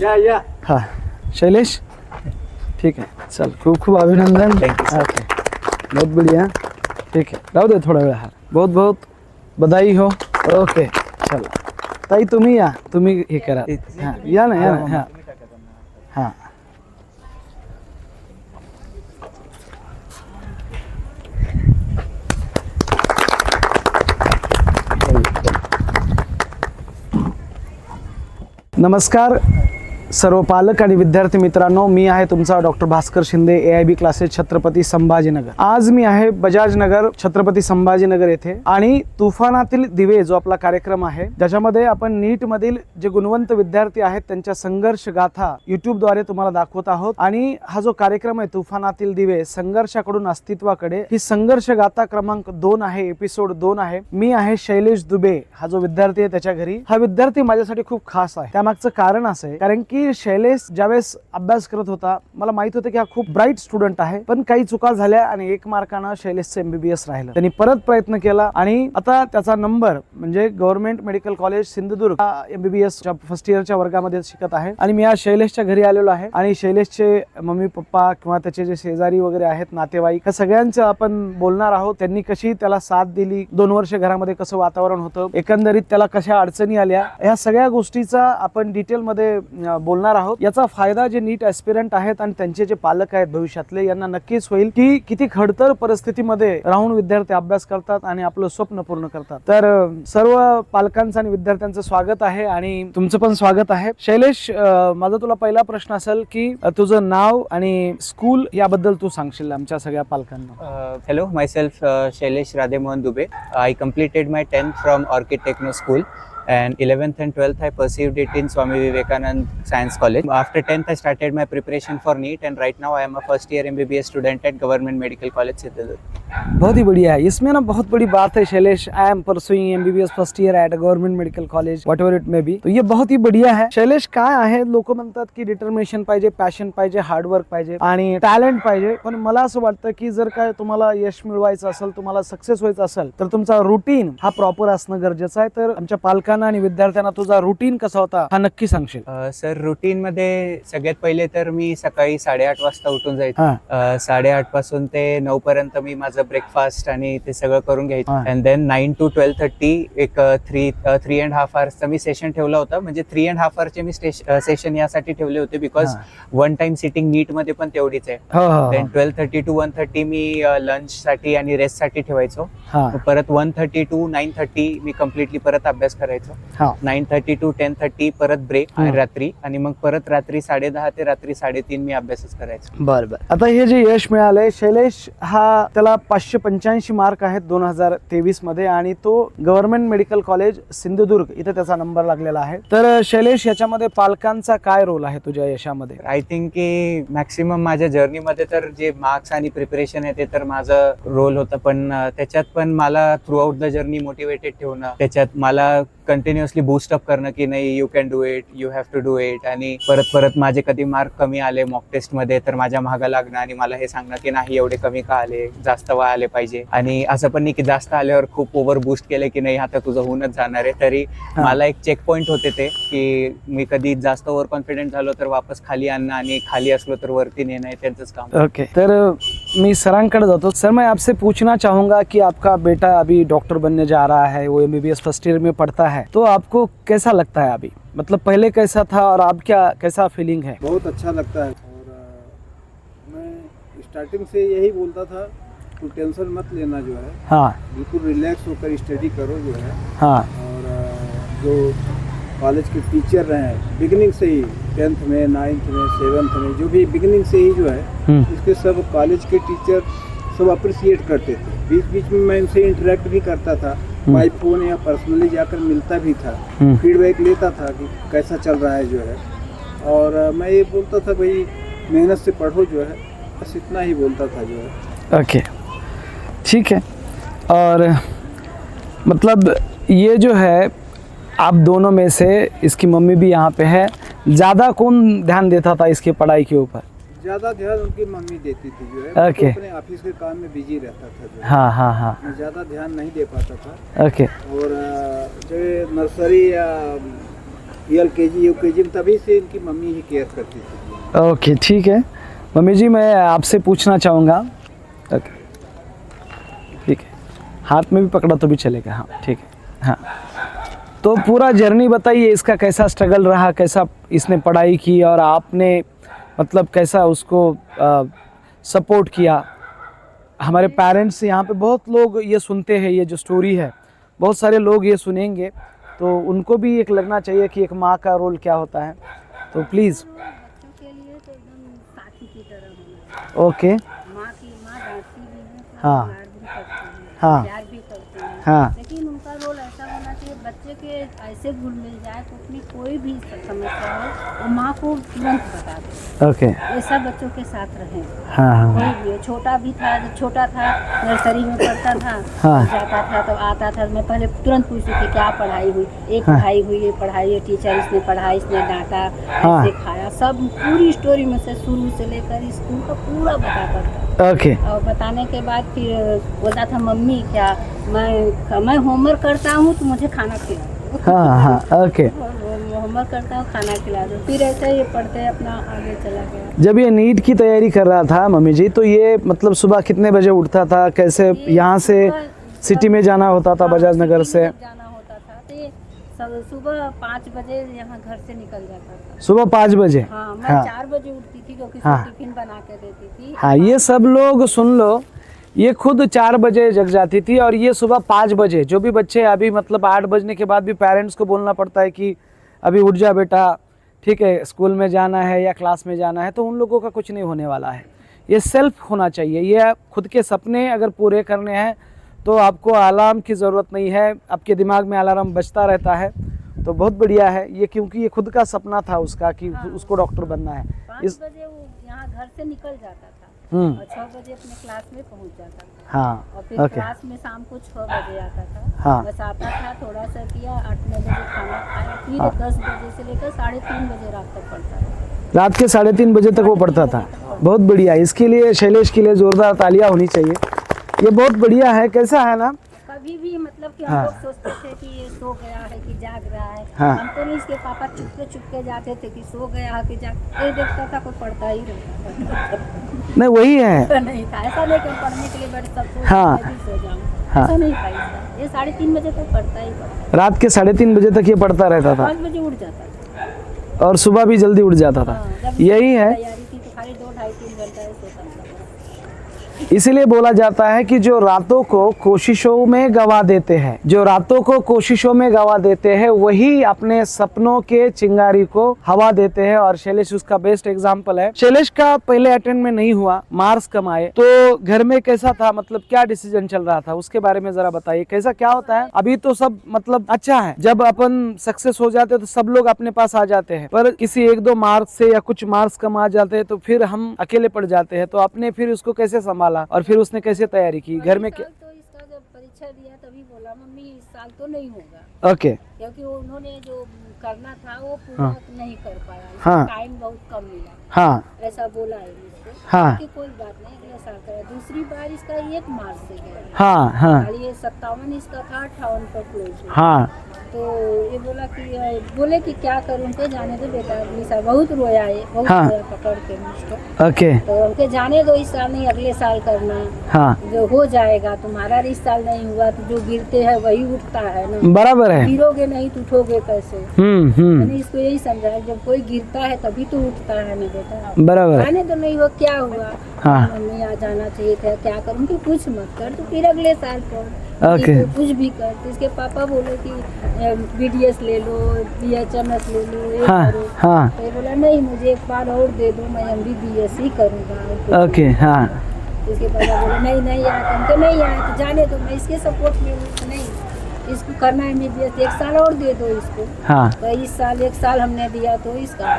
या हाँ शैलेश, ठीक है, चल खूप खूप अभिनंदन. ओके, बहुत बढ़िया. ठीक आहे, राहू दे थोडा वेळ. हा, बहुत बहुत बधाई हो. ओके, चला ताई तुम्ही या, तुम्ही हे करा. हां या ना, या ना. हां हां नमस्कार सर्व पालक आणि विद्यार्थी मित्रांनो, मी आहे तुमचा doctor Bhaskar Shinde, AIB classes Chhatrapati Sambhajinagar. आज मी आहे बजाज नगर छत्रपती संभाजीनगर येथे आणि तुफानातील दिवे जो आपला कार्यक्रम आहे, ज्याच्यामध्ये आपण नीट मधील जे गुणवंत विद्यार्थी आहेत त्यांच्या संघर्ष गाथा YouTube द्वारे तुम्हाला दाखवत आहोत. आणि हा जो कार्यक्रम आहे तुफानातील दिवे संघर्षाकडून अस्तित्वाकडे, ही संघर्ष गाथा क्रमांक 2 आहे, एपिसोड 2 आहे. मी आहे शैलेश दुबे, हा जो विद्यार्थी आहे त्याच्या घरी. हा विद्यार्थी माझ्यासाठी खूप खास आहे. त्यामागचं कारण असं आहे, कारण की शैलेश ज्यावेळेस अभ्यास करत होता मला माहित होतं की हा खूप ब्राईट स्टुडंट आहे, पण काही चुका झाल्या आणि 1 मार्कानं शैलेशचं MBBS राहिलं. त्यांनी परत प्रयत्न केला आणि आता त्याचा नंबर म्हणजे government medical college Sindhudurg MBBS first इयरच्या वर्गामध्ये शिकत आहे. आणि मी आज शैलेशच्या घरी आलेलो आहे आणि शैलेशचे मम्मी पप्पा किंवा त्याचे जे शेजारी वगैरे आहेत नातेवाईक, या सगळ्यांचं आपण बोलणार आहोत. त्यांनी कशी त्याला साथ दिली, 2 वर्ष घरामध्ये कसं वातावरण होतं, एकंदरीत त्याला कशा अडचणी आल्या, ह्या सगळ्या गोष्टीचा आपण डिटेलमध्ये बोलणार आहोत. याचा फायदा जे नीट ऍस्पिरंट आहेत आणि त्यांचे जे पालक आहेत भविष्यातले, यांना नक्कीच होईल की किती खडतर परिस्थितीमध्ये राहून विद्यार्थी अभ्यास करतात आणि आपलं स्वप्न पूर्ण करतात. तर सर्व पालकांचं आणि विद्यार्थ्यांचं स्वागत आहे आणि तुमचं पण स्वागत आहे. शैलेश, माझा तुला पहिला प्रश्न असेल की तुझं नाव आणि स्कूल याबद्दल तू सांगशील आमच्या सगळ्या पालकांना. Hello, myself Shailesh Radhemohan Dubey. I completed my 10th from Orchid Techno School. And 11th and 12th I pursued it in Swami Vivekanand Science College. After 10th I started my preparation for NEET and right now I am a first year MBBS student at Government Medical College Sindhudurg. बहुत ही बढ़िया है. इसमें ना बहुत बड़ी बात है Shailesh, I am pursuing MBBS first year at government medical college, what ever it may be. तो ये बहुत ही बढ़िया है. शैलेश, काय आहे, लोक म्हणतात की डिटर्मिनेशन पाहिजे, पॅशन पाहिजे, हार्डवर्क पाहिजे आणि टॅलेंट पाहिजे, पण मला असं वाटतं की जर काय तुम्हाला यश मिळवायचं असेल, तुम्हाला सक्सेस व्हायचं असेल तर तुमचा रुटीन हा प्रॉपर असणं गरजेचं आहे. तर आमच्या पालकांना आणि विद्यार्थ्यांना तुझा रुटीन कसा होता हा नक्की सांगशील? सर, रुटीन मध्ये सगळ्यात पहिले तर मी सकाळी 8:30 वाजता उठून जायचो. 8:30 पासून ते 9 पर्यंत मी माझं ब्रेकफास्ट आणि ते सगळं करून घ्यायचं. अँड देन 9 to 12:30 एक 3.5 hours मी सेशन ठेवला होता. म्हणजे 3.5 hours मी सेशन यासाठी ठेवले होते बिकॉज 1 टाइम सिटिंग नीट मध्ये पण तेवढीच आहे. देन 12:30 to 1:30 मी लंच साठी आणि रेस्ट साठी ठेवायचो. परत 1:30 to 9:30 मी कम्प्लिटली परत अभ्यास करायचो. 9:30 to 10:30 परत ब्रेक रात्री आणि मग परत रात्री 10:30 ते रात्री 3:30 मी अभ्यासच करायचो. बरं. आता हे जे यश मिळालंय शैलेश, हा त्याला 585 मार्क आहेत 2023 मध्ये आणि तो गव्हर्नमेंट मेडिकल कॉलेज सिंधुदुर्ग इथे त्याचा नंबर लागलेला आहे. तर शैलेश, याच्यामध्ये पालकांचा काय रोल आहे तुझ्या यशामध्ये? आय थिंक की मॅक्सिमम माझ्या जर्नीमध्ये तर जे मार्क्स आणि प्रिपरेशन आहे ते तर माझं रोल होतं, पण त्याच्यात पण मला throughout the journey motivated ठेवणं, त्याच्यात मला कंटिन्युअसली बूस्टअप करणं की नाही, you can do it, you have to do it. आणि परत माझे कधी मार्क कमी आले मॉक टेस्ट मध्ये तर माझ्या मागं लागणं आणि मला हे सांगणं की नाही एवढे कमी का आले, जास्त वा आले पाहिजे. आणि असं पण नाही की जास्त आल्यावर खूप ओव्हर बूस्ट केलं की नाही आता तुझं होऊनच जाणार आहे. तरी मला एक चेक पॉइंट होते ते की मी कधी जास्त ओव्हर कॉन्फिडेंट झालो तर वापस खाली आणणं आणि खाली असलो तर वरती नेणं आहे त्यांचंच काम. ओके, तर मी सरांकडे जातो. सर, मैं आपसे पूछना चाहूंगा कि आपका बेटा अभी डॉक्टर बनने जा रहा है, वो MBBS फर्स्ट ईयर में पढ़ता है, तो आपको कैसा लगता है अभी? मतलब पहले कैसा था और अब क्या कैसा फीलिंग है? बहुत अच्छा लगता है. और मैं स्टार्टिंग से यही बोलता था, तू टेंशन मत लेना जो है, हाँ बिल्कुल रिलैक्स होकर स्टडी करो जो है. हाँ. और जो कॉलेज के टीचर रहे हैं बिगिनिंग से ही, 10th में, 9th में, 7th में, जो भी बिगिनिंग से ही जो है इसके सब कॉलेज के टीचर सब अप्रिशिएट करते थे. बीच बीच में मैं उनसे इंटरेक्ट भी करता था, बाई फोन या पर्सनली जाकर मिलता भी था, फीडबैक लेता था कि कैसा चल रहा है जो है. और मैं ये बोलता था भाई मेहनत से पढ़ो जो है, बस इतना ही बोलता था जो है. ओके, ठीक है. और मतलब ये जो है आप दोनों में से, इसकी मम्मी भी यहाँ पे है, ज़्यादा कौन ध्यान देता था इसकी पढ़ाई के ऊपर? ज़्यादा ध्यान उनकी मम्मी देती थी जो है. ओके. तो अपने ऑफिस के काम में बिजी रहता था जो है. हाँ हाँ हाँ. मैं ज़्यादा ध्यान नहीं दे पाता था. ओके. और जो नर्सरी या LKG UKG में तभी से इनकी मम्मी ही केयर करती थी। ओके ठीक है मम्मी जी, मैं आपसे पूछना चाहूँगा। ओके ठीक है, हाथ में भी पकड़ा तो भी चलेगा। हाँ ठीक है। हाँ तो पूरा जर्नी बताइए, इसका कैसा स्ट्रगल रहा, कैसा इसने पढ़ाई की और आपने मतलब कैसा उसको सपोर्ट किया। हमारे पेरेंट्स यहाँ पे बहुत लोग ये सुनते हैं, ये जो स्टोरी है बहुत सारे लोग ये सुनेंगे तो उनको भी एक लगना चाहिए कि एक माँ का रोल क्या होता है। तो प्लीज़। बच्चों के लिए तो एकदम साथी की तरह होना ओके। माँ डांटती भी है, हाँ। लाड भी करती है, हाँ। प्यार भी करती है। हाँ। लेकिन उनका रोल ऐसा होना चाहिए बच्चे के ऐसे घुल मिल जाए तो अपनी कोई भी समस्या हो वो माँ को तुरंत बता दे। ओके। ऐसा बच्चों के साथ रहें। हाँ हाँ कोई भी हो, छोटा भी था, जब छोटा था नर्सरी में पढ़ता था, हाँ। जाता था तब आता था, मैं पहले तुरंत पूछती थी क्या पढ़ाई हुई, एक हाँ। पढ़ाई हुई, ये पढ़ाई है, टीचर इसने पढ़ाया, इसने डांटा, हाँ। ऐसे खाया, सब पूरी स्टोरी में से शुरू से लेकर स्कूल का पूरा बताता था। ओके। और बताने के बाद फिर बोलता था मम्मी क्या मैं होमवर्क करता हूँ तो मुझे खाना खिला। हाँ हाँ ओके। होमवर्क करता हूँ खाना खिला दो, फिर ऐसे ही पढ़ते अपना आगे चला गया। जब ये नीट की तैयारी कर रहा था मम्मी जी, तो ये मतलब सुबह कितने बजे उठता था, कैसे यहाँ से सिटी में जाना होता था, बजाज नगर से? जाना होता था तो ये सुबह 5 बजे यहाँ घर से निकल जाता था। सुबह 5 बजे? हाँ मैं हाँ। 4 बजे उठती थी क्योंकि हाँ। टिफिन बना के देती थी। हाँ ये सब लोग सुन लो, ये खुद 4 बजे जग जाती थी और ये सुबह 5 बजे। जो भी बच्चे अभी मतलब 8 बजने के बाद भी पेरेंट्स को बोलना पड़ता है कि अभी उठ जा बेटा, ठीक है स्कूल में जाना है या क्लास में जाना है, तो उन लोगों का कुछ नहीं होने वाला है। ये सेल्फ होना चाहिए, ये खुद के सपने अगर पूरे करने हैं तो आपको अलार्म की ज़रूरत नहीं है, आपके दिमाग में अलार्म बजता रहता है तो बहुत बढ़िया है ये, क्योंकि ये खुद का सपना था उसका कि हाँ। उसको डॉक्टर बनना है। 5 बजे वो यहाँ घर से निकल जाता था और 6 बजे अपने क्लास में पहुँच जाता था। हाँ और फिर ओके। क्लास में शाम को 6 बजे आता था। हाँ। बस आता था, थोड़ा सा किया, 8-9 बजे खाना खाया, फिर हाँ। 10 बजे से लेकर 3:30 बजे रात तक पढ़ता था। रात के 3:30 बजे तक वो पढ़ता था। बहुत बढ़िया, इसके लिए शैलेश के लिए जोरदार तालियां होनी चाहिए, ये बहुत बढ़िया है। कैसा है ना, कभी भी मतलब कि हाँ। हम लोग सोचते थे कि ये सो गया है कि जाग रहा है। हाँ। हम तो नहीं, इसके पापा चुपके जाते थे कि सो गया है कि जाग, ये देखता था कोई पढ़ता ही रहता नहीं वही है। था। नहीं था ऐसा नहीं कि हम पढ़ने के लिए बैठ सब हाँ। मैं भी सो जाऊँ, हाँ। ऐसा नहीं था इसका। ये 3:30 बजे तक पढ़ता ही पढ़ता। रात के 3:30 बजे तक ये पढ़ता रहता था 5 बजे उठ जाता था और सुबह भी जल्दी उठ जाता था। हाँ, जब यही है, तैयारी थी तो खाली 2-2.5-3 घंटा ही सोता था। इसीलिए बोला जाता है कि जो रातों को कोशिशों में गवा देते हैं, जो रातों को कोशिशों में गवा देते हैं वही अपने सपनों के चिंगारी को हवा देते हैं। और शैलेश उसका बेस्ट एग्जाम्पल है। शैलेश का पहले अटेम्प्ट में नहीं हुआ, मार्क्स कम आए, तो घर में कैसा था, मतलब क्या डिसीजन चल रहा था उसके बारे में जरा बताइए। कैसा क्या होता है, अभी तो सब मतलब अच्छा है, जब अपन सक्सेस हो जाते हैं तो सब लोग अपने पास आ जाते हैं, पर किसी 1-2 मार्क्स से या कुछ मार्क्स कम आ जाते हैं तो फिर हम अकेले पड़ जाते हैं। तो आपने फिर उसको कैसे संभाला और फिर उसने कैसे तैयारी की घर में? तो इसका जब परीक्षा दिया तभी बोला मम्मी इस साल तो नहीं होगा, ओके। क्योंकि उन्होंने जो करना था वो पूरा हाँ। नहीं कर पाया, हाँ। टाइम बहुत कम मिला, हाँ ऐसा बोला है मुझको। हाँ। कि कोई बात नहीं अगले साल करा। दूसरी बार इसका 1 मार्च से गया, हाँ हाँ खाली ये 57 इसका था, 58 पर क्लोज हुआ। हाँ तो ये बोले कि क्या करूँ के जाने दो बेटा, अगले साल बहुत रोया है, बहुत हाँ। रोया पकड़ के मुझको। ओके। तो उनके जाने दो, इस साल नहीं अगले साल करना, हाँ जो हो जाएगा। तुम्हारा इस साल नहीं हुआ तो जो गिरते हैं वही उठता है ना, बराबर है। गिरोगे नहीं तो उठोगे कैसे? मैंने इसको यही समझाया, जब कोई गिरता है तभी तो उठता है ना बेटा। बराबर है। जाने तो नहीं हुआ, क्या हुआ? हाँ। मम्मी आ जाना चाहिए था, क्या करूँ कि कुछ मत कर, तो फिर अगले साल पढ़, ओके। तो कुछ भी कर। तो इसके पापा बोले कि BDS ले लो, BHMS ले लो, ये हाँ करो। हाँ तो ये बोला नहीं मुझे 1 बार और दे दो, मैं MBBS ही करूँगा। ओके। हाँ इसके पापा बोले नहीं आया, तुमको नहीं आया तो जाने दो, मैं इसके सपोर्ट में हूँ। नहीं इसको करना है MBBS, 1 साल और दे दो इसको। हाँ तो इस साल 1 साल हमने दिया तो इसका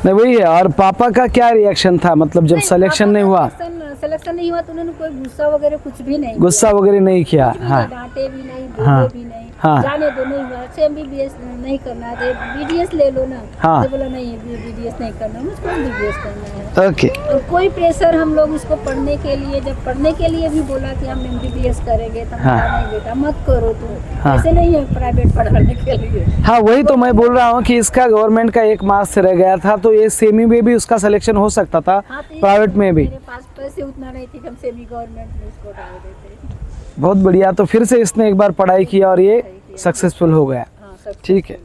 नहीं वही है। और पापा का क्या रिएक्शन था, मतलब जब सिलेक्शन नहीं हुआ? सिलेक्शन नहीं हुआ तो उन्होंने कोई गुस्सा वगैरह कुछ भी नहीं गुस्सा वगैरह नहीं किया? किया। हाँ डांटे भी नहीं, हाँ, बोले भी नहीं, हाँ। जाने दो, नहीं हुआ अच्छा MBBS नहीं करना है, BDS ले लो ना। हाँ। तो बोला नहीं BDS नहीं करना, मुझको MBBS करना है। ओके। और कोई प्रेशर हम लोग इसको पढ़ने के लिए, जब पढ़ने के लिए भी बोला कि हम MBBS करेंगे तो हाँ। नहीं बेटा मत करो तुम, हाँ। ऐसे नहीं है प्राइवेट पढ़ाने के लिए। हाँ वही तो मैं बोल रहा हूँ कि इसका गवर्नमेंट का 1 मार्क्स से रह गया था, तो ये सेमी में भी उसका सिलेक्शन हो सकता था, हाँ, तो प्राइवेट में भी। मेरे पास पैसे उतना नहीं थी कि हम सेमी गवर्नमेंट में इसको डाल देते। बहुत बढ़िया। तो फिर से इसने एक बार पढ़ाई किया और ये सक्सेसफुल हो गया। हाँ, सब ठीक है,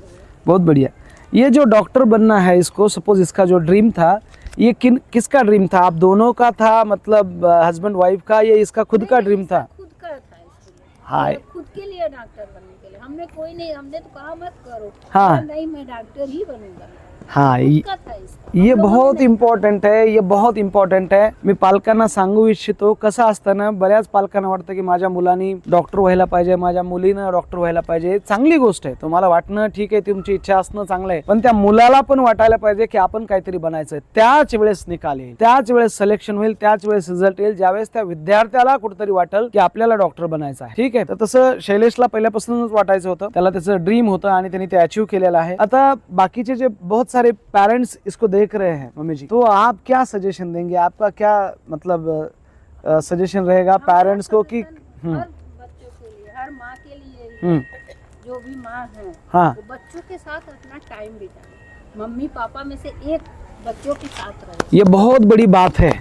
बहुत बढ़िया। ये जो डॉक्टर बनना है इसको, सपोज इसका जो ड्रीम था, ये किसका ड्रीम था? आप दोनों का था, मतलब हस्बैंड वाइफ का, या इसका खुद का ड्रीम था? खुद का था इसके लिए। हाँ। मतलब खुद के लिए डॉक्टर बनने के लिए हमने कोई नहीं, हमने तो कहा मत करो। हाँ। बोला, नहीं मैं डॉक्टर ही बनूंगा। हाँ खुद का था इसका। ये हम लोगों बहुत ने- इम्पॉर्टंट आहे, हे बहुत इम्पॉर्टंट आहे. मी पालकांना सांगू इच्छितो, कसं असतं ना, बऱ्याच पालकांना वाटतं की माझ्या मुलांनी डॉक्टर व्हायला पाहिजे, माझ्या मुलीनं डॉक्टर व्हायला पाहिजे. चांगली गोष्ट आहे, तुम्हाला वाटणं ठीक आहे, तुमची इच्छा असणं चांगलं आहे, पण त्या मुलाला पण वाटायला पाहिजे की आपण काहीतरी बनायचं. त्याच वेळेस निकाल येईल, त्याच वेळेस सिलेक्शन होईल, त्याच वेळेस रिझल्ट येईल, ज्यावेळेस त्या विद्यार्थ्याला कुठेतरी वाटेल की आपल्याला डॉक्टर बनायचं आहे. ठीक आहे, तर तसं शैलेशला पहिल्यापासूनच वाटायचं होतं, त्याला त्याचं ड्रीम होतं आणि त्यांनी ते अचीव केलेलं आहे. आता बाकीचे जे बहुत सारे पेरेंट्स इसको देख रहे हैं मम्मी जी, तो आप क्या सजेशन देंगे? आपका क्या मतलब सजेशन रहेगा पेरेंट्स को कि हर बच्चों के लिए, हर माँ के लिए हम्म, जो भी माँ है हाँ वो बच्चों के साथ अपना टाइम बिताए, मम्मी पापा में से एक बच्चों के साथ रहे। ये बहुत बड़ी बात है,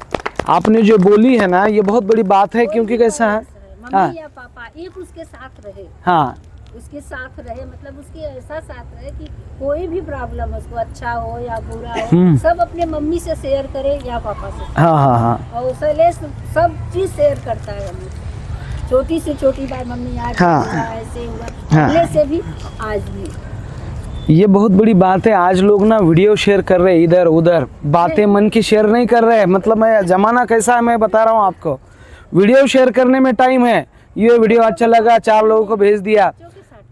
आपने जो बोली है ना, ये बहुत बड़ी बात है. कोई क्योंकि भी कैसा है, पेरेंट्स हाँ। मम्मी या पापा एक उसके साथ रहे, हाँ उसके साथ रहे, मतलब उसके ऐसा साथ रहे कि कोई भी प्रॉब्लम उसको अच्छा हो या बुरा हो, सब अपने मम्मी से शेयर करे या पापा से। हाँ हाँ हाँ और शैलेश सब चीज शेयर करता है हमें, छोटी से छोटी बात, मम्मी आज हाँ। हुआ, ऐसे हुआ, हाँ। पहले से भी आज भी। ये बहुत बड़ी बात है. आज लोग ना वीडियो शेयर कर रहे हैं इधर उधर, बातें मन की शेयर नहीं कर रहे हैं. मतलब मैं जमाना कैसा है मैं बता रहा हूँ आपको, वीडियो शेयर करने में टाइम है, ये वीडियो अच्छा लगा 4 लोगों को भेज दिया,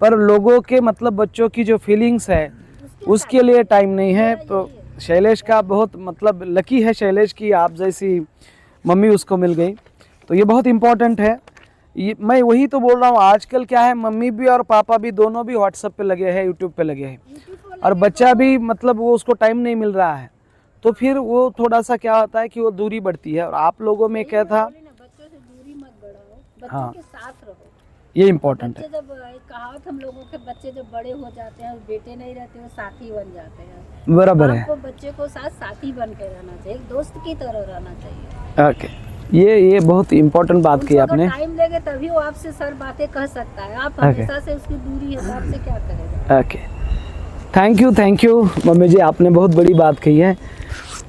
पर लोगों के मतलब बच्चों की जो फीलिंग्स है उसके लिए टाइम नहीं है. तो शैलेश का बहुत मतलब लकी है शैलेश की आप जैसी मम्मी उसको मिल गई, तो ये बहुत इम्पोर्टेंट है. ये मैं वही तो बोल रहा हूँ, आजकल क्या है, मम्मी भी और पापा भी दोनों भी व्हाट्सएप पे लगे हैं, यूट्यूब पे लगे हैं, और बच्चा भी मतलब वो उसको टाइम नहीं मिल रहा है, तो फिर वो थोड़ा सा क्या होता है कि वो दूरी बढ़ती है. और आप लोगों में क्या था, बच्चों से दूरी मत बढ़ाओ, बच्चों हाँ। के साथ रहो. ये इम्पोर्टेंट है. बच्चे जब एक कहावत हम लोगों के, बच्चे जब बड़े हो जाते हैं, बेटे नहीं रहते, वो साथी बन जाते हैं. बराबर है. आपको बच्चे को साथ साथी बन के रहना चाहिए, एक दोस्त की तरह रहना चाहिए. ओके, ये बहुत इम्पोर्टेंट बात की उनको अगर आपने. टाइम लेंगे तभी वो आपसे सर बातें कह सकता है. आप Okay. हमेशा से उसकी दूरी है तो आपसे क्या करेगा. ओके, थँक यू मम्मी जी, आपने बहुत बड़ी बात कही है.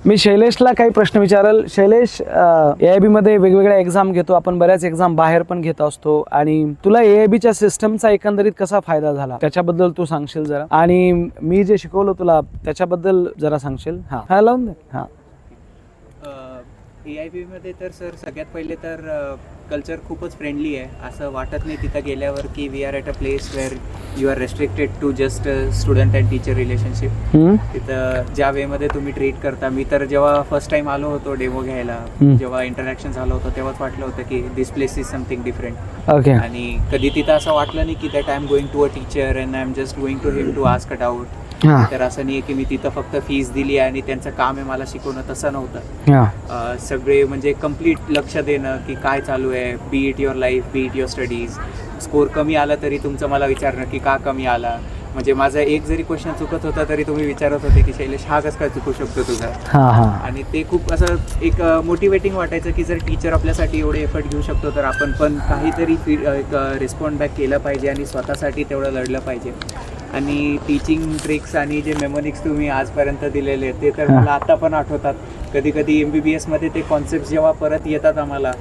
मी शैलेशला काही प्रश्न विचारल. शैलेश, AIB मध्ये वेगवेगळ्या एक्झाम घेतो आपण, बऱ्याच एक्झाम बाहेर पण घेत असतो, आणि तुला AIBच्या सिस्टमचा एकंदरीत कसा फायदा झाला त्याच्याबद्दल तू सांगशील जरा, आणि मी जे शिकवलं तुला त्याच्याबद्दल जरा सांगशील. हां हां लावून दे. हां AIB मध्ये तर सर सगळ्यात पहिले तर कल्चर खूपच फ्रेंडली आहे. असं वाटत नाही तिथं गेल्यावर की we are at a place where you are restricted to just student and teacher relationship. तिथं ज्या वेमध्ये तुम्ही ट्रीट करता, मी तर जेव्हा फर्स्ट टाइम आलो होतो डेमो घ्यायला, जेव्हा इंटरॅक्शन झालं होतं तेव्हाच वाटलं होतं की this place is something different. Okay. आणि कधी तिथं असं वाटलं नाही की that I am going to a teacher and I am just going to him to ask a doubt. हां तर असं नाही की मी तिथं फक्त फीस दिली आणि त्यांचं काम आहे मला शिकवणं, तसं नव्हतं. हां सगळे म्हणजे कम्प्लीट लक्ष देणं की काय चालू आहे, बी it your life, B it your studies. Score कमी आला तरी तुमचं मला विचारणं की का कमी आला, म्हणजे माझा एक जरी क्वेश्चन चुकत होता तरी तुम्ही विचारत होते की शैलेश हा कसं काय चुकू शकतो तुझा. हां हां आणि ते खूप असं एक मोटिवेटिंग वाटायचं की जर टीचर आपल्यासाठी एवढे एफर्ट घेऊ शकतो तर आपण पण काहीतरी एक रिस्पॉन्ड बॅक केलं पाहिजे आणि स्वतःसाठी तेवढं लढलं पाहिजे. आणि टीचिंग ट्रिक्स आणि जे मेमोनिक्स तुम्ही आजपर्यंत दिलेले ते तर मला आता पण आठवतात. कधी कधी MBBS मध्ये ते कॉन्सेप्ट जेव्हा परत येतात आम्हाला,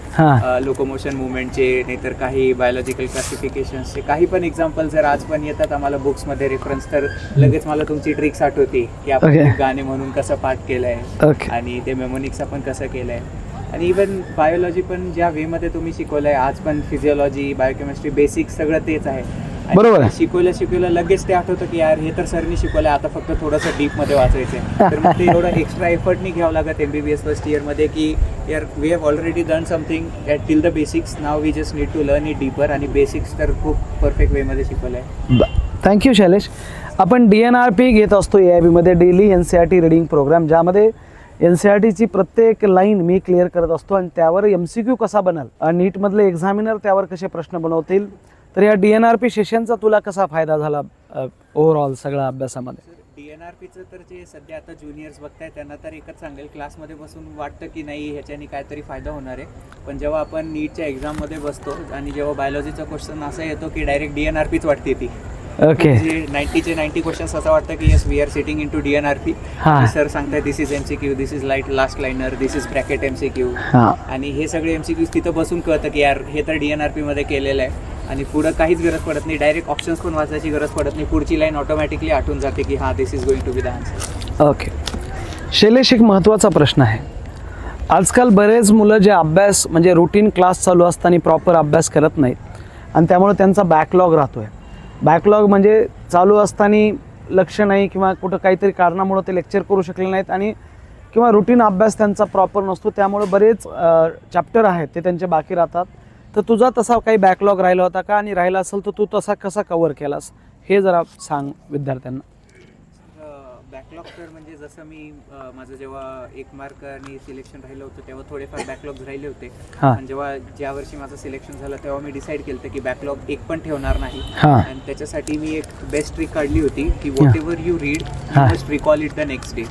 लोकोमोशन मुवमेंटचे, नाहीतर काही बायोलॉजिकल क्लासिफिकेशन्सचे काही पण एक्झाम्पल जर आज पण येतात आम्हाला बुक्समध्ये रेफरन्स, तर लगेच मला तुमची ट्रिक्स आठवते की आपण Okay. ते गाणे म्हणून कसं पाठ केलंय ओके. आणि ते मेमोनिक्स आपण कसं केलंय. आणि इवन बायोलॉजी पण ज्या वेमध्ये तुम्ही शिकवलंय, आज पण फिजिओलॉजी, बायोकेमिस्ट्री, बेसिक्स सगळं तेच आहे. बरोबर आहे. शिकवलं लगेच ते आठवतं की यार हे तर सरनी शिकवलं, आता फक्त थोडंसं डीप मध्ये वाचायचंय. तर मग ते एवढं एक्स्ट्रा एफर्ट नाही घ्यावं लागत MBBS फर्स्ट इयर मध्ये की यार we have already done something till the basics, now we just need to learn it deeper. आणि बेसिक्स तर खूप परफेक्ट वे मध्ये शिकवलंय. थँक्यू शैलेश. आपण DNRP घेत असतो AIB मध्ये, डेली NCERT रीडिंग प्रोग्राम, ज्यामध्ये NCERTची प्रत्येक लाईन मी क्लिअर करत असतो आणि त्यावर MCQ कसा बनल, नीटमधले एक्झामिनर त्यावर कसे प्रश्न बनवतील. तर या DNRP सेशनचा तुला कसा फायदा झाला ओव्हरऑल सगळ्या अभ्यासामध्ये? DNRPचं तर जे सध्या आता ज्युनियर्स बघताय त्यांना तर एकच सांगेल, क्लासमध्ये बसून वाटतं की नाही ह्याच्याने काहीतरी फायदा होणार आहे, पण जेव्हा आपण नीटच्या एक्झाममध्ये बसतो आणि जेव्हा बायोलॉजीचा क्वेश्चन असा येतो की डायरेक्ट DNRPच वाटते ती. ओके. 90चे 90 क्वेश्चन्स असं वाटतं की yes we are sitting in to DNRP. Sir सांगताय this is MCQ, this is last liner, this is bracket MCQ. आणि हे सगळे MCQs तिथं बसून कळतं की यार हे तर DNRP मध्ये केलेलं आहे आणि पुढं काहीच गरज पडत नाही, डायरेक्ट ऑप्शन्स पण वाचायची गरज पडत नाही, पुढची लाईन ऑटोमॅटिकली आठवून जाते की हा this is going to be the answer. Okay. Shailesh, एक महत्त्वाचा प्रश्न आहे. आजकाल बरेच मुलं जे अभ्यास म्हणजे रुटीन क्लास चालू असताना प्रॉपर अभ्यास करत नाहीत आणि त्यामुळे त्यांचा बॅकलॉग राहतो आहे. बॅकलॉग म्हणजे चालू असताना लक्ष नाही किंवा कुठं काहीतरी कारणामुळं ते लेक्चर करू शकले नाहीत आणि किंवा रुटीन अभ्यास त्यांचा प्रॉपर नसतो, त्यामुळे बरेच चॅप्टर आहेत ते त्यांचे बाकी राहतात. तर तुझा तसा काही बॅकलॉग राहिला होता का, आणि राहिला असेल तर तू तसा कसा कव्हर केलास हे जरा सांग विद्यार्थ्यांना. बॅकलॉग तर म्हणजे जसं मी माझं जेव्हा 1 मार्क आणि सिलेक्शन राहिलं होतं तेव्हा थोडेफार बॅकलॉग राहिले होते. आणि जेव्हा ज्या वर्षी माझं सिलेक्शन झालं तेव्हा मी डिसाईड केलं होतं की बॅकलॉग एक पण ठेवणार नाही. आणि त्याच्यासाठी मी एक बेस्ट ट्रिक काढली होती की what ever you read you must recall it the next day.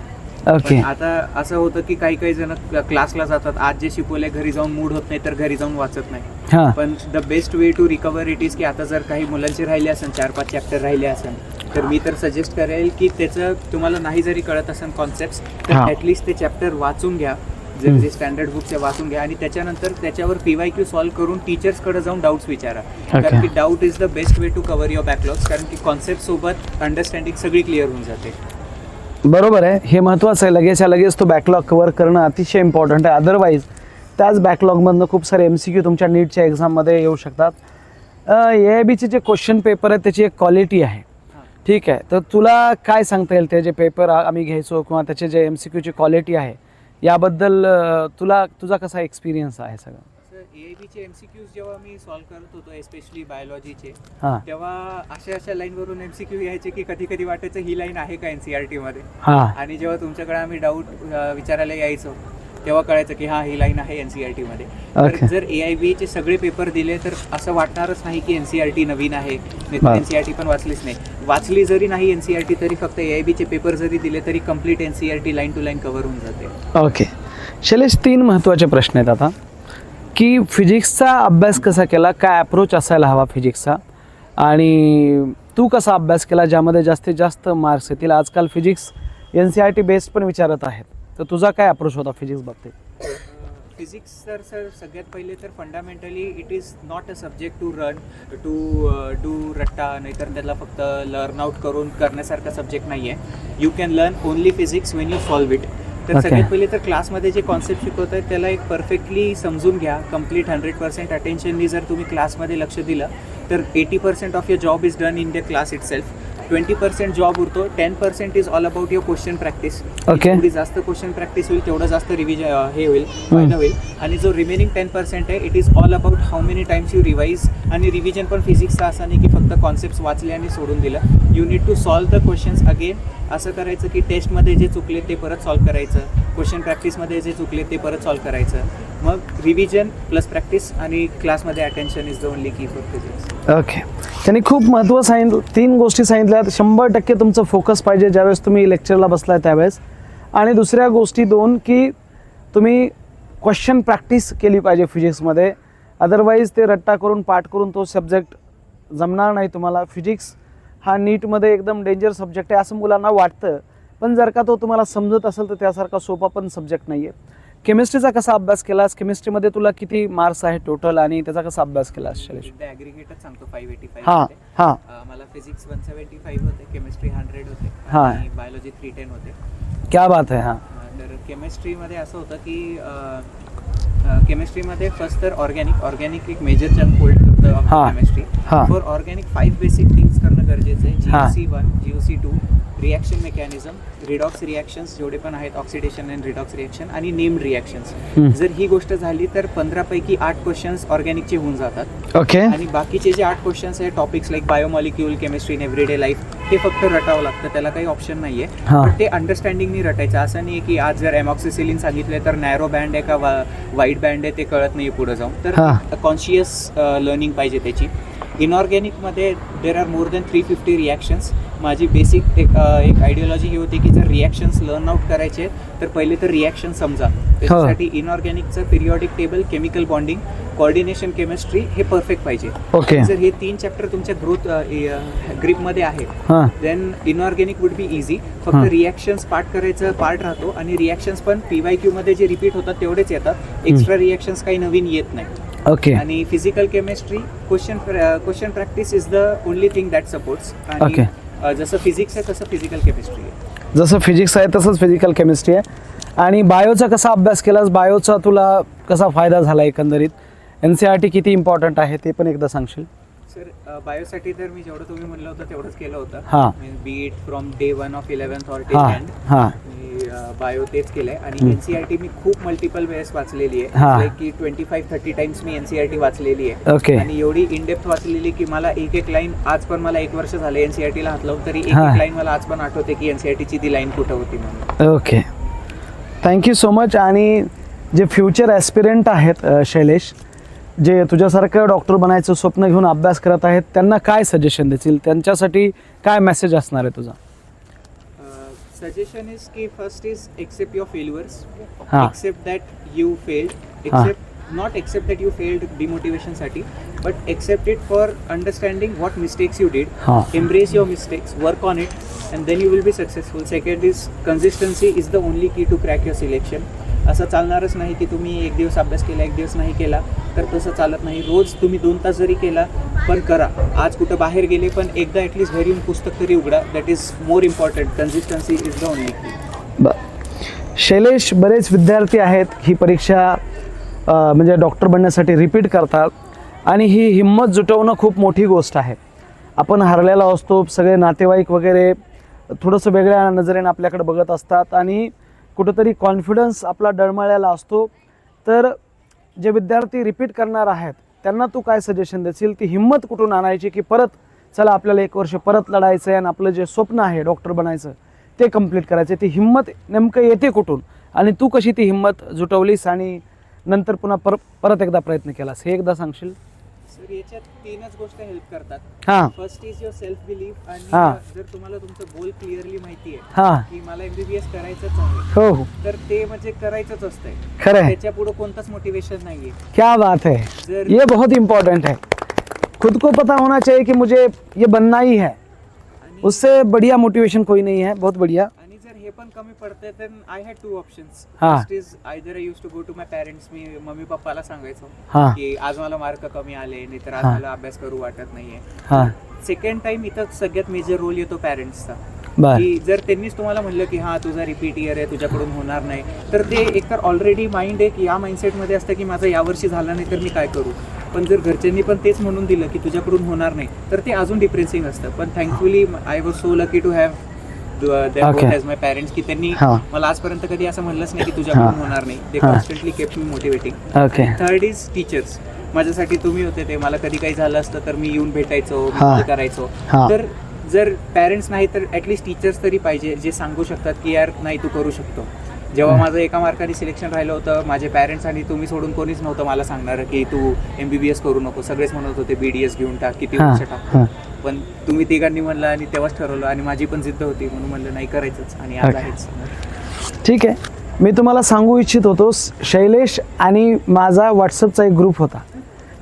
Okay. आता असं होतं की काही जण क्लासला जातात, आज जे शिकवलंय घरी जाऊन मूड होत नाही तर घरी जाऊन वाचत नाही. पण the best way to recover it is की आता जर काही मुलांचे राहिले असेल 4-5 चॅप्टर राहिले असेल तर मी तर सजेस्ट करेल की त्याचं तुम्हाला नाही जरी कळत असेल कॉन्सेप्ट तर ॲटलिस्ट ते चॅप्टर वाचून घ्या, जे स्टँडर्ड बुक्स वाचून घ्या आणि त्याच्यानंतर त्याच्यावर PYQ सॉल्व्ह करून टीचर्सकडे जाऊन डाऊट्स विचारा. कारण की doubt is the best way to cover your backlogs, कारण की कॉन्सेप्ट सोबत अंडरस्टँडिंग सगळी क्लिअर होऊन जाते. बरोबर आहे, हे महत्त्वाचं आहे. लगेच तो बॅकलॉग कव्हर करणं अतिशय इम्पॉर्टंट आहे. अदरवाईज त्याच बॅकलॉगमधनं खूप सारे MCQ तुमच्या नीटच्या एक्झाममध्ये येऊ शकतात. AIBचे जे क्वेश्चन पेपर आहेत त्याची एक क्वालिटी आहे, ठीक आहे. तर तुला काय सांगता येईल, ते जे पेपर आम्ही घ्यायचो किंवा त्याचे जे MCQची क्वालिटी आहे याबद्दल तुझा कसा एक्सपिरियन्स आहे सगळं? AIBचे MCQs जेव्हा मी सॉल्व्ह करत होतो एस्पेशली बायोलॉजीचे, तेव्हा अशा लाईनवरून MCQ यायचे की कधी कधी वाटायचं ही लाईन आहे का NCERT मध्ये. आणि जेव्हा तुमच्याकडे आम्ही डाऊट विचारायला यायचो तेव्हा कळायचं की हा ही लाईन आहे NCERT मध्ये. तर जर AIBचे सगळे पेपर दिले तर असं वाटणारच नाही की NCERT नवीन आहे, NCERT पण वाचलीच नाही. वाचली जरी नाही NCERT तरी फक्त AIBचे पेपर जरी दिले तरी complete NCERT line to line cover होऊन जाते. ओके. शैलेश, 3 महत्त्वाचे प्रश्न आहेत आता की फिजिक्सचा अभ्यास कसा केला, काय अप्रोच असायला हवा फिजिक्सचा, आणि तू कसा अभ्यास केला ज्यामध्ये जास्तीत जास्त मार्क्स येतील. आजकाल फिजिक्स NCERT बेस्ड पण विचारत आहेत, तर तुझा काय अप्रोच होता फिजिक्स बाबतीत? फिजिक्स तर सर सगळ्यात पहिले तर fundamentally it is not a subject to run to do रट्टा, नाहीतर त्याला फक्त लर्न आउट करून करण्यासारखा सब्जेक्ट नाही आहे. You can learn only physics Wien you solve it. तर सगळ्यात पहिले तर क्लासमध्ये जे कॉन्सेप्ट शिकवत आहेत त्याला एक परफेक्टली समजून घ्या. कम्प्लीट 100% अटेन्शननी जर तुम्ही क्लासमध्ये लक्ष दिलं तर 80% of your job is done in the class it self. 20% job उरतो, 10% is all about your question practice. जेवढी जास्त क्वेश्चन प्रॅक्टिस होईल तेवढं जास्त रिव्हिजन हे होईल, फायदा होईल. आणि जो रिमेनिंग 10% आहे it is all about how many times you revise. आणि रिव्हिजन पण फिजिक्सचा असा नाही की फक्त कॉन्सेप्ट वाचले आणि सोडून दिलं. You need to solve the questions again. असं करायचं की टेस्टमध्ये जे चुकले ते परत सॉल्व्ह करायचं, क्वेश्चन प्रॅक्टिसमध्ये जे चुकले ते परत सॉल्व्ह करायचं. मग रिव्हिजन प्लस प्रॅक्टिस आणि क्लासमध्ये अटेन्शन इज द ओनली की फॉर फिजिक्स. ओके. त्यांनी खूप महत्त्व सांगितलं, 3 गोष्टी सांगितल्यात. 100% तुमचं फोकस पाहिजे ज्यावेळेस तुम्ही लेक्चरला बसलाय त्यावेळेस. आणि दुसऱ्या गोष्टी 2 की तुम्ही क्वेश्चन प्रॅक्टिस केली पाहिजे फिजिक्समध्ये. अदरवाईज ते रट्टा करून पाठ करून तो सब्जेक्ट जमणार नाही तुम्हाला. फिजिक्स हा नीटमध्ये एकदम डेंजर सब्जेक्ट आहे असं मुलांना वाटतं, पण जर का तो तुम्हाला समजत असेल तर त्यासारखा सोपा पण सब्जेक्ट नाही आहे. केमिस्ट्रीचा कसा अभ्यास केलास, केमिस्ट्रीमध्ये तुला किती मार्क्स आहे टोटल आणि त्याचा कसा अभ्यास केलास शैलेश? ॲग्रिगेटच सांगतो 585. हां मला फिजिक्स 175 होते, केमिस्ट्री 100 होते आणि बायोलॉजी 310 होते. क्या बात आहे. हां. तर केमिस्ट्रीमध्ये असं होतं की केमिस्ट्रीमध्ये फर्स्ट तर ऑर्गॅनिक एक मेजर चंक होल्ड करतं हा. केमिस्ट्री. हा. फॉर ऑर्गॅनिक 5 बेसिक थिंग्स करणं गरजेचं आहे. हा. GOC1, GOC2, reaction mechanism, redox reactions जेवढे पण आहेत, ऑक्सिडेशन अँड रिडॉक्स रिॲक्शन आणि नेम्ड रिॲक्शन्स. जर ही गोष्ट झाली तर 15 पैकी 8 क्वेश्चन्स ऑर्गॅनिकचे होऊन जातात. ओके. आणि बाकीचे जे 8 क्वेश्चन्स आहेत topics like biomolecule, chemistry in everyday life, ते फक्त रटावं लागतं, त्याला काही ऑप्शन नाही आहे. हा. पण ते अंडरस्टँडिंगनी रटायचं. असं नाही की आज जर एमॉक्सिसिलिन सांगितलं तर नॅरो बँड आहे का वाईड बँड आहे ते कळत नाही पुढे जाऊन. तर हा. कॉन्शियस लर्निंग पाहिजे त्याची. इनऑर्गॅनिकमध्ये there are more than 350 reactions. माझी बेसिक एक आयडियोलॉजी ही होती की जर रिॲक्शन्स लर्न आउट करायचे तर पहिले तर रिॲक्शन समजा. त्याच्यासाठी इनऑर्गॅनिकचं periodic table, chemical bonding, coordination chemistry हे परफेक्ट पाहिजे. ओके. जर हे 3 चॅप्टर तुमच्या ग्रोथ ग्रीपमध्ये आहेत हां. Then inorganic would be easy. फक्त रिॲक्शन्स पार्ट करायचं पार्ट राहतो आणि रिॲक्शन्स पण PYQ मध्ये जे रिपीट होतात तेवढेच येतात. एक्स्ट्रा रिॲक्शन्स काही नवीन येत नाही. ओके. आणि physical chemistry question practice is the only thing that supports. Okay. आणि जसं फिजिक्स आहे तसं फिजिकल केमिस्ट्री आहे. जसं फिजिक्स आहे तसंच फिजिकल केमिस्ट्री आहे. आणि बायोचा कसा अभ्यास केलास, बायोचा तुला कसा फायदा झाला एकंदरीत, NCERT किती इम्पॉर्टंट आहे ते पण एकदा सांगशील? सर बायोसाठी तर मी जेवढं तुम्ही म्हणलं होतं तेवढंच केलं होतं. हां. बी it from day 1 of 11th or हां. 10th हां. बायो तेच केलंय. आणि NCERT मी खूप मल्टिपल वेळेस वाचलेली आहे. हां. लाईक की 25-30 टाइम्स मी NCERT वाचलेली आहे. ओके. आणि एवढी इन डेप्थ वाचलेली की मला एक लाईन आज पण, मला 1 वर्ष झालं NCERT ला हात लावून, तरी एक हां. लाईन मला आज पण आठवते की NCERT ची ती लाईन कुठं होती म्हणून. ओके. Thank you so much. आणि जे फ्युचर ॲस्पिरंट आहेत शैलेश, जे तुझ्यासारखं डॉक्टर बनायचं स्वप्न घेऊन अभ्यास करत आहेत, त्यांना काय सजेशन देशील? त्यांच्यासाठी काय मेसेज असणार आहे तुझा? सजेशन इज की first is accept your failures. हां. Accept that you failed. Not accept that you failed डिमोटिवेशनसाठी, but accept it for understanding what mistakes you did. हां. Embrace your mistakes, work on it, and then you will be successful. Second is consistency is the only key to crack your selection. असं चालणारच नाही की तुम्ही एक दिवस अभ्यास केला, एक दिवस नाही केला, तर तसं चालत नाही. रोज तुम्ही 2 तास जरी केला पण करा. आज कुठं बाहेर गेले पण एकदा ॲटलिस्ट घरी येऊन पुस्तक तरी उघडा. That is more important. Consistency is the only की. शैलेश, बरेच विद्यार्थी आहेत ही परीक्षा म्हणजे डॉक्टर बनण्यासाठी रिपीट करतात, आणि ही हिंमत जुटवणं खूप मोठी गोष्ट आहे. आपण हरलेला असतो, सगळे नातेवाईक वगैरे थोडंसं वेगळ्या नजरेने आपल्याकडे बघत असतात, आणि कुठंतरी कॉन्फिडन्स आपला डळमळलेला असतो. तर जे विद्यार्थी रिपीट करणार आहेत त्यांना तू काय सजेशन देशील? ती हिंमत कुठून आणायची की परत चला आपल्याला 1 वर्ष परत लढायचं आहे आणि आपलं जे स्वप्न आहे डॉक्टर बनायचं ते कंप्लीट करायचं, ती हिंमत नेमकं येते कुठून? आणि तू कशी ती हिंमत जुटवलीस आणि नंतर पुन्हा परत एकदा प्रयत्न केलास, हे एकदा सांगशील? सर याच्यात 3च गोष्टी हेल्प करतात. हां. First is your self belief. हां. आणि जर तुम्हाला तुमचं गोल क्लिअरली माहिती आहे हां. की मला MBBS करायचंच आहे, हो हो, तर ते म्हणजे करायचंच असतंय. खरं है. त्याच्या पुढे कोणताच मोटिवेशन नाहीये. क्या बात है, जर ये बहुत इम्पोर्टेंट है. खुद को पता होना चाहिए कि मुझे ये बनना ही है, आणि उससे बढ़िया मोटिवेशन कोई नहीं है. बहुत बढ़िया. आणि जर हे पण कमी पडते तर आय हॅड 2 ऑप्शन्स. हां. First is either I use to go to my parents. मी मम्मी पप्पाला सांगायचो हां. की आज मला मार्क कमी आले, नाहीतर आज हां. मला अभ्यास करू वाटत नाहीये. हां. सेकंड टाइम इथं सगळ्यात मेजर रोल येतो पॅरेंट्सचा. बर. की जर त्यांनीच तुम्हाला म्हणलं की हा तुझा रिपीट इयर आहे, तुझ्याकडून होणार नाही, तर ते एकतर ऑलरेडी माइंड आहे की या माइंडसेटमध्ये असतं की माझं यावर्षी झालं नाही तर मी काय करू. पण जर घरच्यांनी पण तेच म्हणून दिलं की तुझ्याकडून होणार नाही, तर ते अजून डिप्रेसिंग असतं. पण thankfully I was so lucky to have Okay. As my parents की त्यांनी हां. मला आजपर्यंत कधी असं म्हणलंच नाही की तुझ्याकडून होणार नाही. दे हां. Constantly kept me motivating. Okay. Third is teachers. माझ्यासाठी तुम्ही होते ते. मला कधी काही झालं असतं तर मी येऊन भेटायचो, हां. मदत करायचो. हां. तर जर पॅरेंट्स नाही तर ॲटलिस्ट टीचर्स तरी पाहिजे जे सांगू शकतात की यार नाही तू करू शकतो. जेव्हा माझं एका मार्काने सिलेक्शन राहिलं होतं, माझे पॅरेंट्स आणि तुम्ही सोडून कोणीच नव्हतं मला सांगणार की तू MBBS करू नको. सगळेच म्हणत होते BDS घेऊन टाक, किती हां. वर्ष टाक. हां. पण तुम्ही तिघांनी म्हणलं आणि तेव्हाच ठरवलं, आणि माझी पण जिद्द होती म्हणून म्हणलं नाही करायचंच, आणि आज Okay. आहेच. ठीक आहे. मी तुम्हाला सांगू इच्छित होतो, शैलेश आणि माझा व्हॉट्सअपचा एक ग्रुप होता.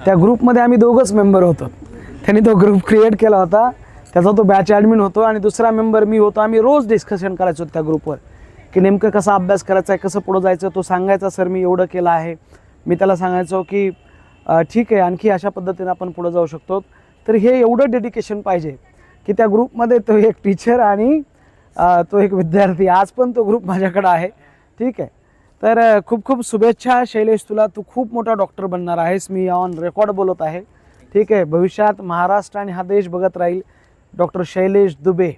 त्या ग्रुपमध्ये आम्ही 2च मेंबर होतो. त्यांनी तो ग्रुप क्रिएट केला होता, त्याचा तो बॅच ॲडमिन होतो, आणि दुसरा मेंबर मी होतो. आम्ही रोज डिस्कशन करायचो त्या ग्रुपवर की नेमकं कसा अभ्यास करायचा आहे, कसं पुढं जायचं. तो सांगायचा सर मी एवढं केलं आहे. मी त्याला सांगायचो की ठीक आहे, आणखी अशा पद्धतीने आपण पुढं जाऊ शकतो. तर हे एवढं डेडिकेशन पाहिजे की त्या ग्रुपमध्ये तो एक टीचर आणि तो एक विद्यार्थी, आज पण तो ग्रुप माझ्याकडे आहे. ठीक आहे. तर खूप खूप शुभेच्छा शैलेश तुला. तू खूप मोठा डॉक्टर बनणार आहेस, मी ऑन रेकॉर्ड बोलत आहे. ठीक आहे, भविष्यात महाराष्ट्र आणि हा देश बघत राहील. डॉक्टर शैलेश दुबे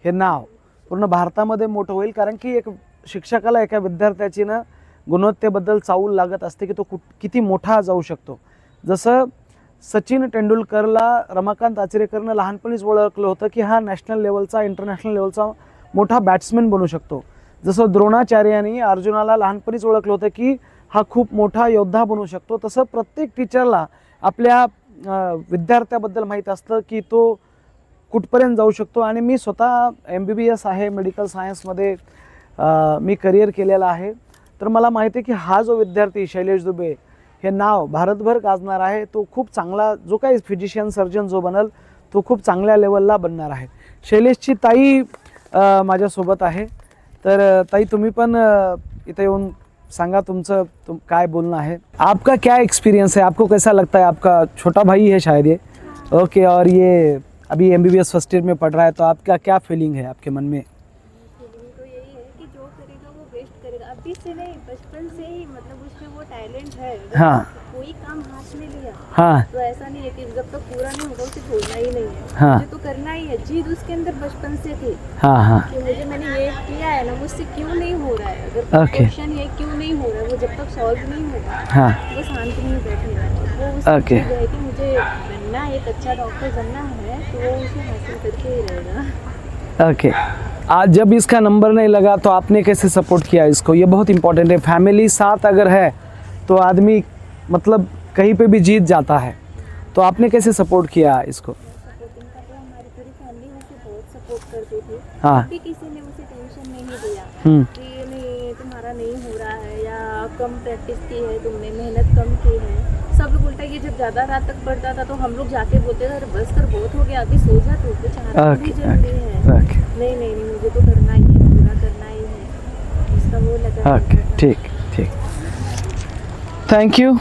हे नाव पूर्ण भारतामध्ये मोठं होईल, कारण की एक शिक्षकाला एका विद्यार्थ्याची ना गुणवत्तेबद्दल चाऊल लागत असते की तो किती मोठा जाऊ शकतो. जसं सचिन तेंडुलकरला रमाकांत आचरेकरनं लहानपणीच ओळखलं होतं की हा नॅशनल लेवलचा, इंटरनॅशनल लेवलचा मोठा बॅट्समॅन बनू शकतो. जसं द्रोणाचार्यांनी अर्जुनाला लहानपणीच ओळखलं होतं की हा खूप मोठा योद्धा बनू शकतो. तसं प्रत्येक टीचरला आपल्या विद्यार्थ्याबद्दल माहीत असतं की तो कुठपर्यंत जाऊ शकतो. आणि मी स्वतः MBBS आहे, मेडिकल सायन्समध्ये मी करिअर केलेलं आहे. तर मला माहिती आहे की हा जो विद्यार्थी शैलेश दुबे हे नाव भारतभर गाजणार आहे. तो खूप चांगला, जो काही फिजिशियन सर्जन जो बनल तो खूप चांगल्या लेवलला बनणार आहे. शैलेशची ताई माझ्यासोबत आहे. तर ताई तुम्ही पण इथे येऊन सांगा तुम काय बोलना है. आपका क्या एक्सपीरियंस है, आपको कैसा लगता है? आपका छोटा भाई है शायद ये, ओके, और ये अभी MBBS फर्स्ट ईयर में पढ़ रहा है, तो आपका क्या फीलिंग है आपके मन में? फीलिंग तो यही है कि जो करेगा वो बेस्ट करेगा, अभी से नहीं बचपन से ही, मतलब उसमें वो टैलेंट है. हाँ कोई काम हाथ में लिया हाँ तो ऐसा नहीं है कि जब तक पूरा नहीं होगा उसे छोड़ना ही नहीं है. हाँ. मुझे तो करना ही है. जिद उसके अंदर बचपन से थी हाँ हाँ कि मैंने ये किया है ना, मुझसे क्यों नहीं हो रहा है. अगर Okay. क्वेश्चन ये क्यों नहीं हो रहा है, वो जब तक सॉल्व नहीं होगा हाँ वो शांत नहीं बैठेगा. वो उसकी Okay. जिद है कि मुझे बनना है, एक अच्छा डॉक्टर बनना है, तो वो उसे हासिल करके ही रहेगा. ओके. आज जब इसका नंबर नहीं लगा तो आपने कैसे सपोर्ट किया इसको? ये बहुत इंपॉर्टेंट है. फैमिली साथ अगर है तो आदमी मतलब कहीं पे भी जीत जाता है. तो आपने कैसे सपोर्ट किया इसको? सपोर्टिंग का तो हमारी पूरी फैमिली उसे बहुत सपोर्ट करती थी. हाँ. कभी किसी ने उसे टेंशन नहीं दिया हम्म. कि नहीं तुम्हारा नहीं हो रहा है या कम प्रैक्टिस की है तुमने, मेहनत कम की है. सब लोग उल्टा, ये जब ज़्यादा रात तक पढ़ता था तो हम लोग जाके बोलते थे अरे बस कर, बहुत हो गया, अभी सो जा, तू कुछ आना भी ओके जरूरी है. ओके नहीं नहीं नहीं, मुझे तो करना ही है, पूरा करना ही है. उसका वो लगा. ओके. ठीक ठीक. थँक्यू.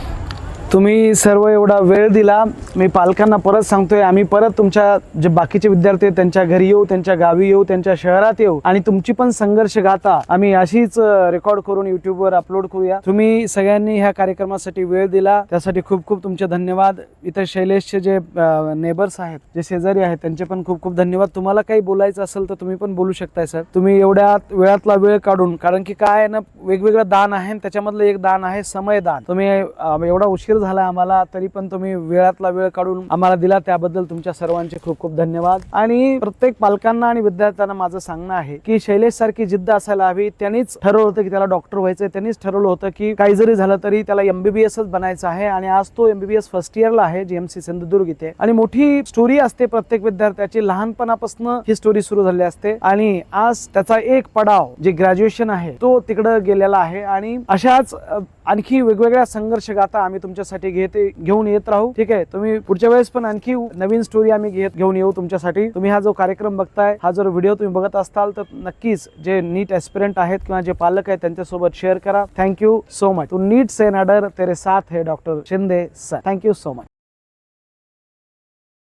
तुम्ही सर्व एवढा वेळ दिला. मी पालकांना परत सांगतोय, आम्ही परत तुमच्या जे बाकीचे विद्यार्थी आहेत त्यांच्या घरी येऊ, त्यांच्या गावी येऊ, त्यांच्या शहरात येऊ आणि तुमची पण संघर्ष गाथा आम्ही अशीच रेकॉर्ड करून यूट्यूबवर अपलोड करूया. तुम्ही सगळ्यांनी ह्या कार्यक्रमासाठी वेळ दिला त्यासाठी खूप खूप तुमचे धन्यवाद. इतर शैलेशचे जे नेबर्स आहेत, जे शेजारी आहेत, त्यांचे पण खूप खूप धन्यवाद. तुम्हाला काही बोलायचं असेल तर तुम्ही पण बोलू शकताय सर. तुम्ही एवढ्या वेळातला वेळ काढून, कारण की काय आहे ना, वेगवेगळं दान आहे, त्याच्यामधलं एक दान आहे समयदान. तुम्ही एवढा उशीर झाला आम्हाला तरी पण तुम्ही वेळातला वेळ काढून आम्हाला दिला, त्याबद्दल तुमच्या सर्वांचे खूप खूप धन्यवाद. आणि प्रत्येक पालकांना आणि विद्यार्थ्यांना माझं सांगणं आहे की शैलेश सारखी जिद्द असायला हवी. त्यांनीच ठरवलं होतं की त्याला डॉक्टर व्हायचंय, त्यांनीच ठरवलं होतं की काही जरी झालं तरी त्याला MBBSच बनायचं आहे. आणि आज तो MBBS फर्स्ट इयरला आहे GMC सिंधुदुर्ग इथे. आणि मोठी स्टोरी असते प्रत्येक विद्यार्थ्याची, लहानपणापासून ही स्टोरी सुरू झाली असते आणि आज त्याचा एक पडाव जे ग्रॅज्युएशन आहे तो तिकडे गेलेला आहे. आणि अशाच आणखी वेगवेगळ्या संघर्ष गाथा आम्ही तुमच्यासाठी घेऊन येत राहू. ठीक आहे, तुम्ही पुढच्या वेळेस पण आणखी नवीन स्टोरी आम्ही घेऊन येऊ तुमच्यासाठी. तुम्ही हा जो कार्यक्रम बघताय, हा जर व्हिडिओ तुम्ही बघत असताल तर नक्कीच जे नीट एस्पिरंट आहेत किंवा जे पालक आहेत त्यांच्यासोबत शेअर करा. Thank you so much. तू नीट से नाडर तेरे साथ है doctor Shinde sir. Thank you so much.